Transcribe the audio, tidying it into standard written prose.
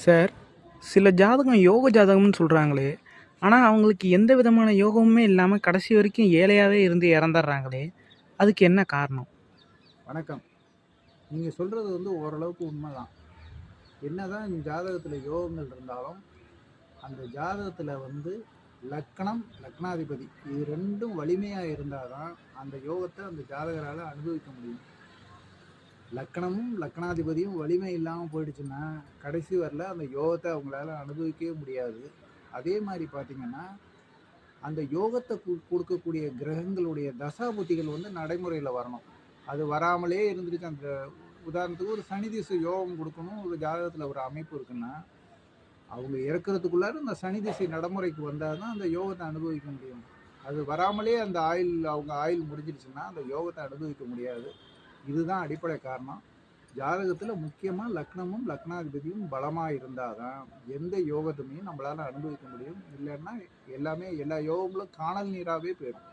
Sir, சில ஜாதகம் யோக ஜாதகம்னு சொல்றாங்களே! ஆனா, அவங்களுக்கு எந்த விதமான யோகமுமே இல்லாம கடைசி வரைக்கும் ஏழையாவே இருந்து இறந்தர்றாங்களே! அதுக்கு என்ன காரணம்? வணக்கம். நீங்க சொல்றது ஓரளவுக்கு உண்மைதான். என்னதான் ஜாதகத்துல யோகங்கள் இருந்தாலும், அந்த ஜாதகத்துல லக்னம், லக்னாதிபதி இது 2ம் வலிமையா இருந்தா தான், அந்த யோகத்த அந்த ஜாதகரால அனுபவிக்க முடியும். லக்னமும், லக்னாதிபதியும் வலிமை இல்லாம போயிடுச்சுன்னா, கடைசி வரல அந்த யோகத்த அவங்களால அனுபவிக்கவே முடியாது. அதே மாரி பார்த்தீங்கன்னா, அந்த யோகத்த குடுக்கக்கூடிய கிரகங்களுடைய தசாபுத்திகள் நடைமுறையில வரணும். அது வராமலே இருந்துருச்சு. அந்த உதாரணத்துக்கு ஒரு சனி திசை யோகம் கொடுக்கணும் ஒரு ஜாதகத்துல ஒரு அமைப்பு இருக்குன்னா, அவங்க இறக்கிறதுக்குள்ளார அந்த சனி திசை நடைமுறைக்கு வந்தால் தான் அந்த யோகத்தை அனுபவிக்க முடியும். அது வராமலே அந்த அவங்க ஆயுள் முடிஞ்சிடுச்சுன்னா அந்த யோகத்தை அனுபவிக்க முடியாது. இதுதான் அடிப்படை காரணம். ஜாதகத்துல முக்கியமா லக்னமும் லக்னாதிபதியும் பலமா இருந்தாதான் எந்த யோகத்தையுமே நம்மளால அனுபவிக்க முடியும். இல்லைன்னா எல்லா யோகங்களும் காணல் நீராவே போயிடும்.